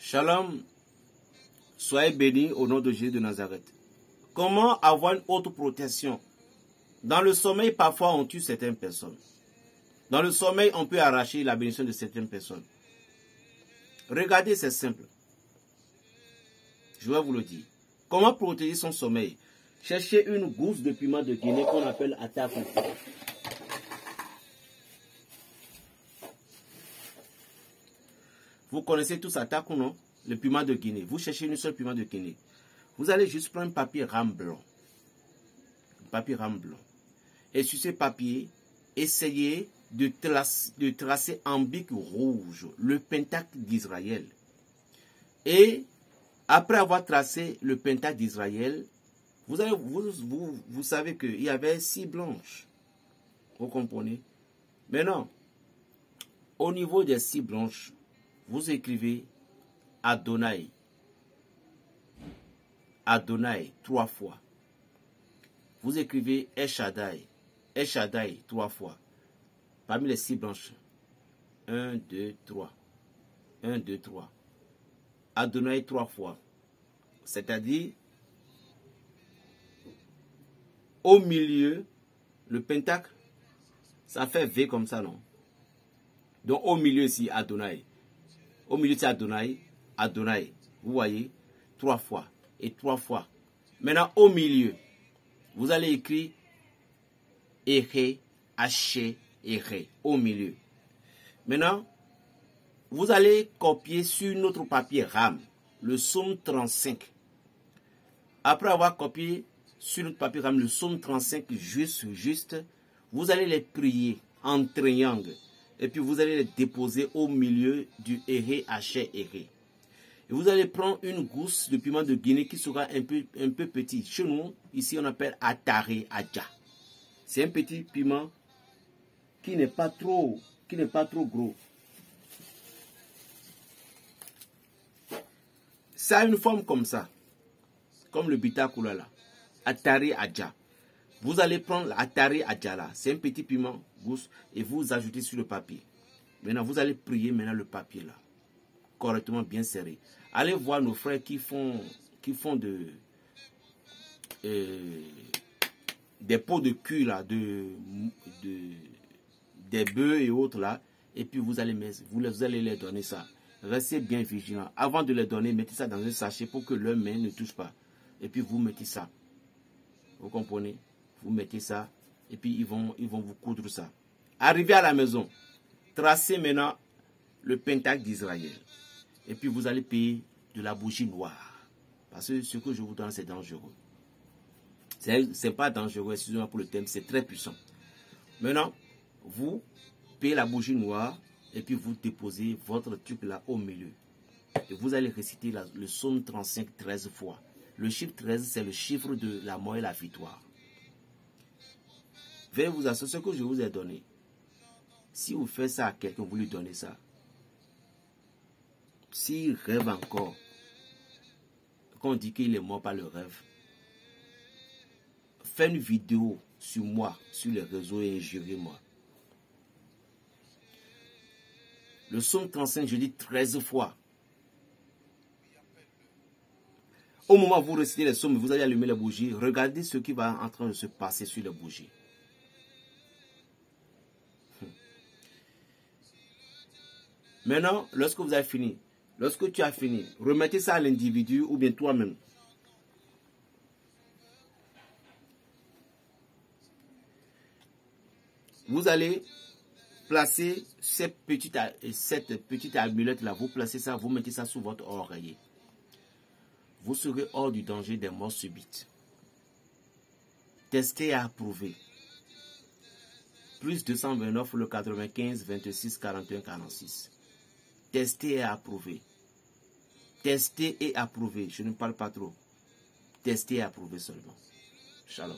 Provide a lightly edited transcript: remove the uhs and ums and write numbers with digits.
Shalom, soyez bénis au nom de Jésus de Nazareth. Comment avoir une autre protection? Dans le sommeil, parfois, on tue certaines personnes. Dans le sommeil, on peut arracher la bénédiction de certaines personnes. Regardez, c'est simple. Je vais vous le dire. Comment protéger son sommeil? Cherchez une gousse de piment de Guinée qu'on appelle ataku. Vous connaissez tous ataku, non? Le piment de Guinée. Vous cherchez une seule piment de Guinée. Vous allez juste prendre un papier rame blanc. Un papier rame blanc. Et sur ce papier, essayez de tracer en bic rouge le pentacle d'Israël. Et après avoir tracé le pentacle d'Israël, vous savez qu'il y avait 6 blanches. Vous comprenez? Maintenant, au niveau des 6 blanches, vous écrivez Adonai. Adonai 3 fois. Vous écrivez El Shaddai. El Shaddai 3 fois. Parmi les 6 blanches. 1, 2, 3. 1, 2, 3. Adonai 3 fois. C'est-à-dire, au milieu, le pentacle, ça fait V comme ça, non? Donc au milieu ici, Adonai. Au milieu c'est Adonai. Adonai. Vous voyez? 3 fois. Et 3 fois. Maintenant, au milieu, vous allez écrire Ere, Haché, Ere. Au milieu. Maintenant, vous allez copier sur notre papier rame le psaume 35. Après avoir copié sur notre papier rame le psaume 35 juste, vous allez les prier en triangle. Et puis vous allez les déposer au milieu du Ere, Haché, Ere. Et vous allez prendre une gousse de piment de Guinée qui sera un peu petit. Chez nous, ici on appelle Atare Adja. C'est un petit piment qui n'est pas trop gros. Ça a une forme comme ça. Comme le bitakula là. Atare Adja. Vous allez prendre l'Atare Adja là. C'est un petit piment gousse et vous ajoutez sur le papier. Maintenant, vous allez prier maintenant le papier là. Correctement bien serré. Allez voir nos frères qui font des pots de cul là, des bœufs et autres là. Et puis vous allez les donner ça. Restez bien vigilants. Avant de les donner, mettez ça dans un sachet pour que leurs mains ne touchent pas. Et puis vous mettez ça. Vous comprenez? Vous mettez ça. Et puis ils vont vous coudre ça. Arrivez à la maison. Tracez maintenant le pentacle d'Israël. Et puis vous allez payer de la bougie noire. Parce que ce que je vous donne, c'est dangereux. C'est pas dangereux, excusez-moi pour le thème, c'est très puissant. Maintenant, vous payez la bougie noire et puis vous déposez votre truc là au milieu. Et vous allez réciter le psaume 35 13 fois. Le chiffre 13, c'est le chiffre de la mort et la victoire. Veuillez vous assurer ce que je vous ai donné. Si vous faites ça à quelqu'un, vous lui donnez ça. S'il rêve encore, qu'on dit qu'il est mort par le rêve, faites une vidéo sur moi, sur les réseaux et injuriez-moi. Le psaume 35, je dis 13 fois. Au moment où vous récitez les psaumes, vous allez allumer les bougies. Regardez ce qui va en train de se passer sur les bougies. Maintenant, lorsque vous avez fini, lorsque tu as fini, remettez ça à l'individu ou bien toi-même. Vous allez placer cette petite amulette là, vous placez ça, vous mettez ça sous votre oreiller. Vous serez hors du danger des morts subites. Testez et approuvez. Plus 229 le 95 26 41 46. Testez et approuvez. Testez et approuvez. Je ne parle pas trop. Testez et approuvez seulement. Shalom.